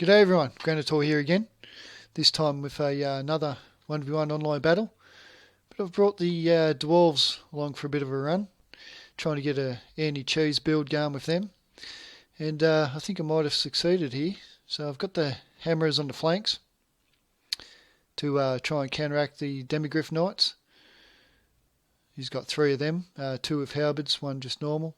G'day everyone, Granitor here again, this time with another 1v1 online battle. But I've brought the Dwarves along for a bit of a run, trying to get a anti-cheese build going with them. And I think I might have succeeded here. So I've got the Hammerers on the flanks to try and counteract the Demigryph Knights. He's got 3 of them, 2 with halberds, 1 just normal.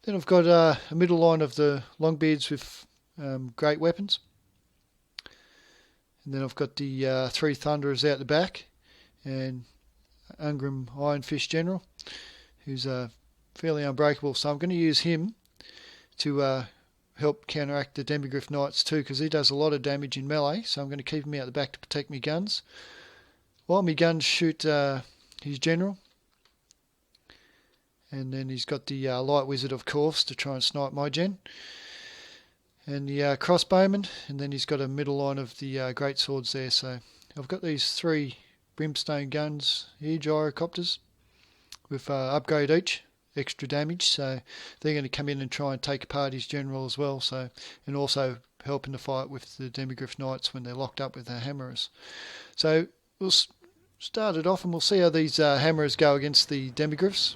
Then I've got a middle line of the Longbeards with great weapons. And then I've got the 3 Thunderers out the back, and Ungrim Ironfist General, who's fairly unbreakable. So I'm going to use him to help counteract the Demigryph Knights too, because he does a lot of damage in melee. So I'm going to keep him out the back to protect my guns, while my guns shoot his general. And then he's got the Light Wizard, of course, to try and snipe my gen. And the crossbowmen, and then he's got a middle line of the great swords there. So I've got these 3 brimstone guns here, gyrocopters, with upgrade each, extra damage. So they're going to come in and try and take apart his general as well. So, and also help in the fight with the Demigryph Knights when they're locked up with the Hammerers. So we'll start it off, and we'll see how these Hammerers go against the Demigryphs.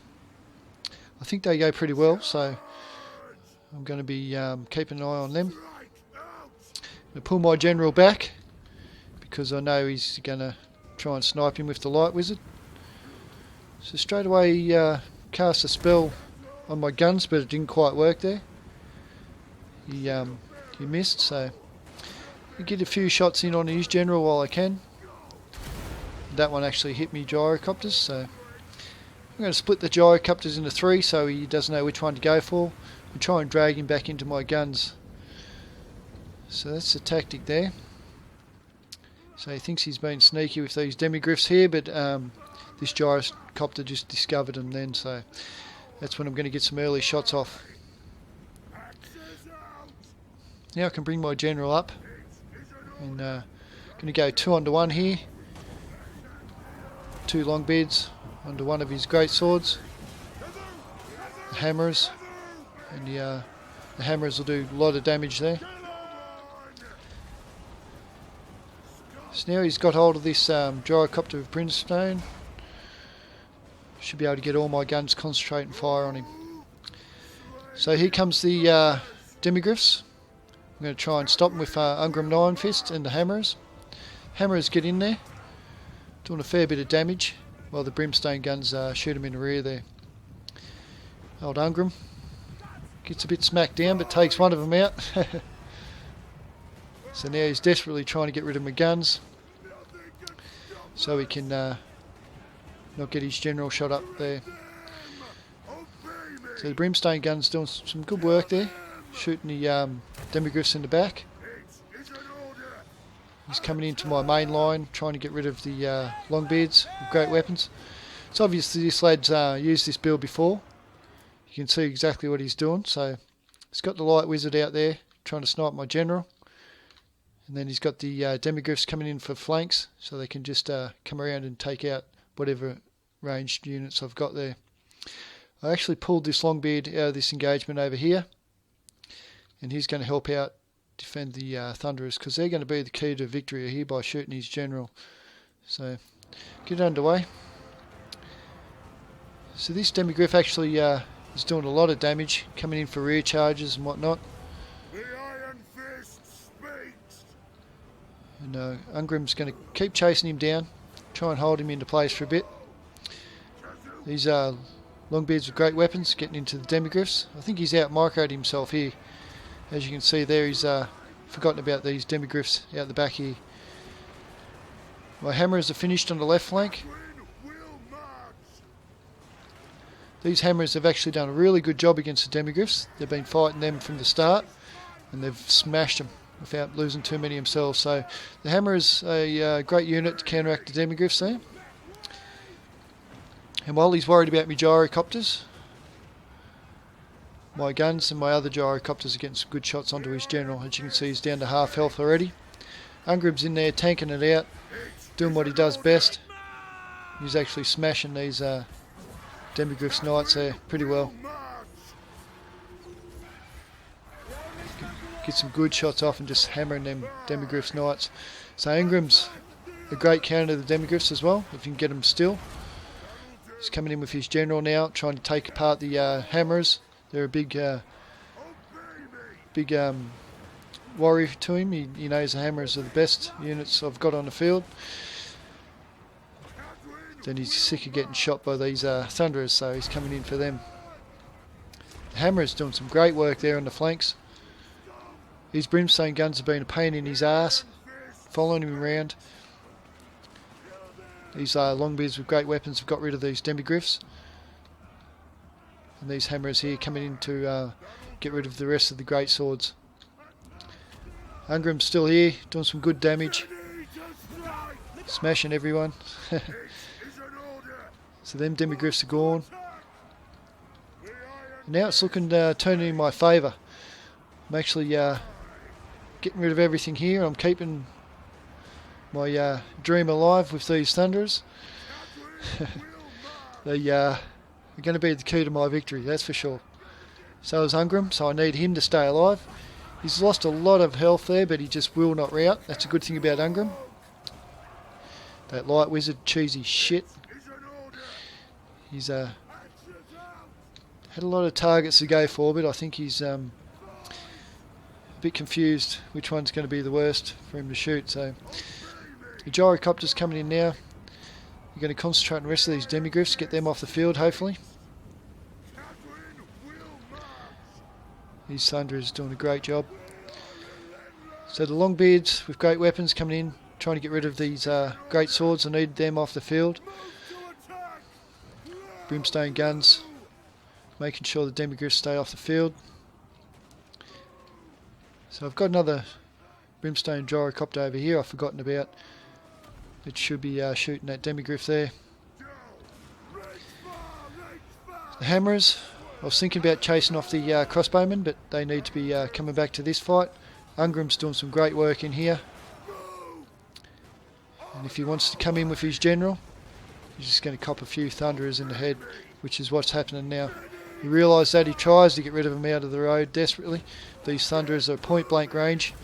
I think they go pretty well, so I'm going to be keeping an eye on them. I'm going to pull my general back because I know he's going to try and snipe him with the Light Wizard. So straight away cast a spell on my guns, but it didn't quite work there. He missed, so I get a few shots in on his general while I can. That one actually hit me gyrocopters, so I'm going to split the gyrocopters into 3 so he doesn't know which one to go for, and try and drag him back into my guns. So that's the tactic there. So he thinks he's been sneaky with these Demigryphs here, but this gyrocopter just discovered him then, so that's when I'm going to get some early shots off. Now I can bring my general up, and going to go 2 under 1 here. 2 Longbeards under one of his great swords, the Hammerers, and the Hammerers will do a lot of damage there. So now he's got hold of this gyrocopter of brimstone. Should be able to get all my guns concentrate and fire on him. So here comes the Demigryphs. I'm going to try and stop them with Ungrim Ironfist and the Hammerers. Hammerers get in there, doing a fair bit of damage, while the brimstone guns shoot him in the rear there. Old Ungrim gets a bit smacked down, but takes one of them out. So now he's desperately trying to get rid of my guns, so he can not get his general shot up there. So the brimstone gun's doing some good work there, shooting the Demigryphs in the back. He's coming into my main line, trying to get rid of the Longbeards with great weapons. It's obvious that this lad's used this build before. You can see exactly what he's doing. So he's got the Light Wizard out there, trying to snipe my general. And then he's got the Demigryphs coming in for flanks, so they can just come around and take out whatever ranged units I've got there. I actually pulled this Longbeard out of this engagement over here, and he's going to help out defend the Thunderers, because they're going to be the key to victory here by shooting his general. So get underway. So this Demigryph actually is doing a lot of damage, coming in for rear charges and whatnot. And Ungrim's going to keep chasing him down, try and hold him into place for a bit. These Longbeards with great weapons getting into the Demigryphs. I think he's out microed himself here. As you can see there, he's forgotten about these Demigryphs out the back here. My Hammerers are finished on the left flank. These Hammerers have actually done a really good job against the Demigryphs. They've been fighting them from the start, and they've smashed them without losing too many themselves. So the Hammer is a great unit to counteract the Demigryphs there. And while he's worried about me gyrocopters, my guns and my other gyrocopters are getting some good shots onto his general. As you can see, he's down to half health already. Ungrim's in there tanking it out, doing what he does best. He's actually smashing these Demigryph's Knights there pretty well. get some good shots off and just hammering them Demigryphs Knights. So Ingram's a great counter to the Demigryphs as well, if you can get them still. He's coming in with his general now, trying to take apart the hammerers. They're a big worry to him. He knows the hammers are the best units I've got on the field. Then he's sick of getting shot by these thunderers, so he's coming in for them. The hammerers doing some great work there on the flanks. These brimstone guns have been a pain in his ass, following him around. These longbeards with great weapons have got rid of these Demigryphs. And these hammers here coming in to get rid of the rest of the great swords. Ungrim's still here, doing some good damage. Smashing everyone. So them Demigryphs are gone. Now it's looking turning in my favour. I'm actually getting rid of everything here. I'm keeping my dream alive with these thunderers. They are going to be the key to my victory, that's for sure. So is Ungrim, so I need him to stay alive. He's lost a lot of health there, but he just will not rout. That's a good thing about Ungrim. That light wizard, cheesy shit. He's had a lot of targets to go for, but I think he's a bit confused which one's going to be the worst for him to shoot. So the gyrocopter's coming in now. You're going to concentrate on the rest of these Demigryphs, get them off the field hopefully. These thunderers doing a great job. So the Longbeards with great weapons coming in, trying to get rid of these great swords. I need them off the field. Brimstone guns, making sure the Demigryphs stay off the field. So I've got another Brimstone gyrocopter over here I've forgotten about. It should be shooting that Demigryph there. The hammerers, I was thinking about chasing off the crossbowmen, but they need to be coming back to this fight. Ungrim's doing some great work in here. And if he wants to come in with his general, he's just going to cop a few thunderers in the head, which is what's happening now. He realised that, he tries to get rid of them out of the road desperately. These thunderers are point blank range.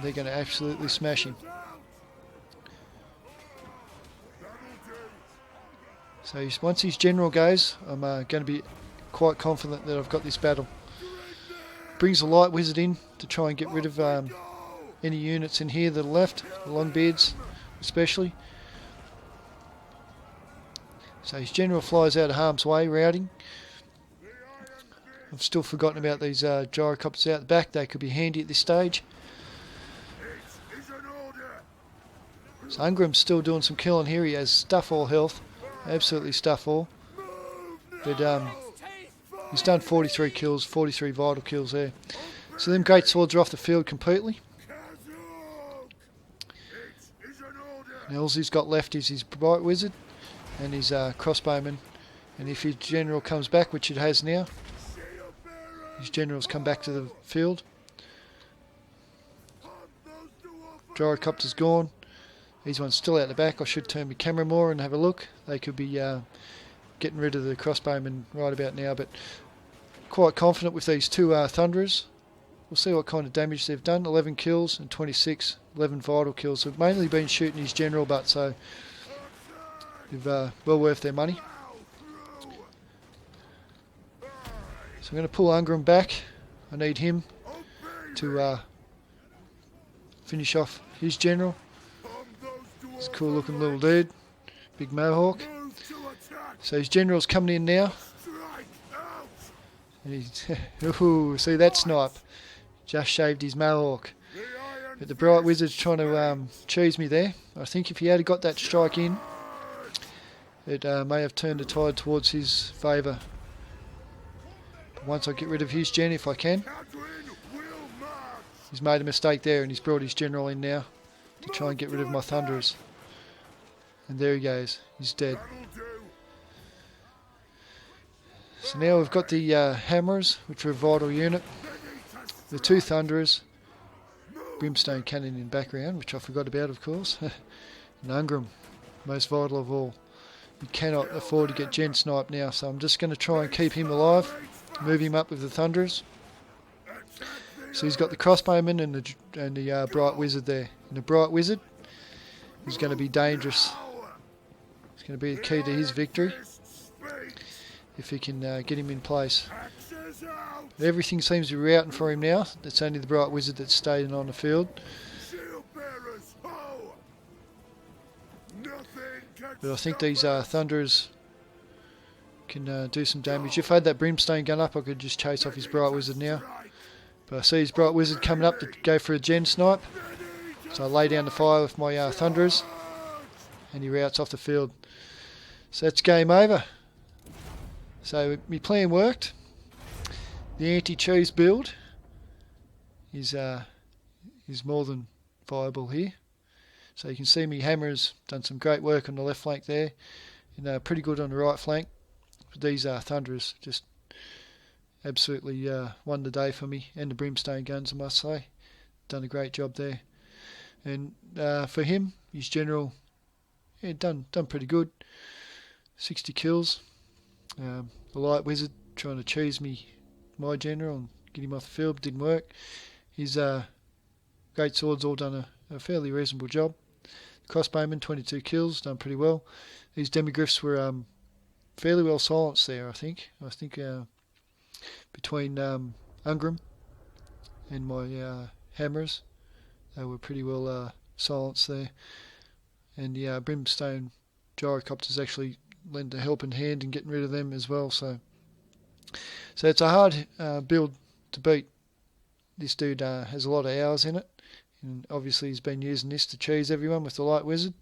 They're going to absolutely smash him. So once his general goes, I'm going to be quite confident that I've got this battle. Brings the light wizard in to try and get rid of any units in here that are left, the Longbeards especially. So his general flies out of harm's way, routing. I've still forgotten about these gyrocopters out the back. They could be handy at this stage. So Ungrim's still doing some killing here. He has stuff all health. Absolutely stuff all. But he's done 43 kills, 43 vital kills there. So them great swords are off the field completely. Now all he's got left is his bright wizard and his crossbowman. And if his general comes back, which it has now, his general's come back to the field. Gyrocopter's gone. These ones still out the back. I should turn my camera more and have a look. They could be getting rid of the crossbowmen right about now, but quite confident with these two thunderers. We'll see what kind of damage they've done. 11 kills and 26, 11 vital kills. They've mainly been shooting his general butt, so they've well worth their money. So I'm going to pull Ungrim back. I need him to finish off his general. He's a cool looking little dude, big mohawk. So his general's coming in now. Ooh, see that snipe? Just shaved his mohawk. But the bright wizard's trying to cheese me there. I think if he had got that strike in, it may have turned the tide towards his favour. But once I get rid of his gen, if I can. He's made a mistake there and he's brought his general in now to try and get rid of my thunderers. And there he goes, he's dead. So now we've got the hammers, which are a vital unit. The two thunderers, brimstone cannon in background, which I forgot about of course. And Ungrim, most vital of all. You cannot afford to get gen sniped now, so I'm just going to try and keep him alive, move him up with the thunderers. So he's got the crossbowman and the bright wizard there. And the bright wizard is going to be dangerous. It's going to be the key to his victory if he can get him in place. Everything seems to be routing for him now. It's only the bright wizard that's staying on the field. But I think these thunderers can do some damage. If I had that brimstone gun up, I could just chase off his bright wizard now. But I see his bright wizard coming up to go for a gen snipe. So I lay down the fire with my thunderers, and he routes off the field. So that's game over. So my plan worked. The anti-cheese build is more than viable here. So you can see me hammer's done some great work on the left flank there, and pretty good on the right flank. But these thunderers just absolutely won the day for me, and the brimstone guns, I must say, done a great job there. And for him, his general, yeah, done pretty good. 60 kills. The light wizard trying to cheese my general and get him off the field, didn't work. His great swords all done a fairly reasonable job. The crossbowman, 22 kills, done pretty well. These demigryphs were fairly well silenced there, I think. Between Ungram and my hammers, they were pretty well silenced there. And the brimstone gyrocopters actually lend a helping hand in getting rid of them as well. So it's a hard build to beat. This dude has a lot of hours in it, and obviously he's been using this to cheese everyone with the light wizard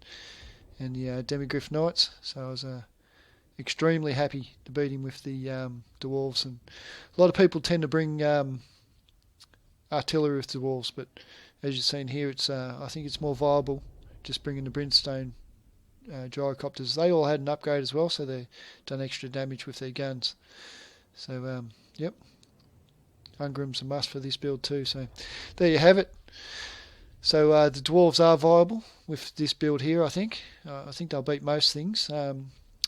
and the demigryph knights. So I was extremely happy to beat him with the dwarves. And a lot of people tend to bring artillery with dwarves, but as you've seen here, it's I think it's more viable just bringing the brimstone gyrocopters. They all had an upgrade as well, so they've done extra damage with their guns. So yep, Ungram's a must for this build too. So there you have it. So the dwarves are viable with this build here. I think they'll beat most things.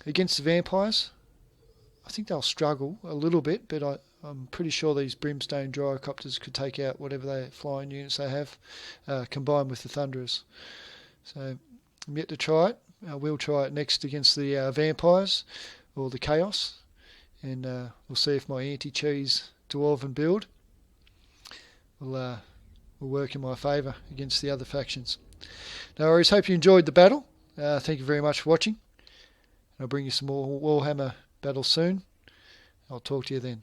Against the vampires, I think they'll struggle a little bit, but I'm pretty sure these brimstone gyrocopters could take out whatever they flying units they have, combined with the thunderers. So I'm yet to try it. I will try it next against the vampires or the chaos, and we'll see if my anti-cheese dwarven build will work in my favour against the other factions. No worries. Hope you enjoyed the battle. Thank you very much for watching. I'll bring you some more Warhammer battles soon. I'll talk to you then.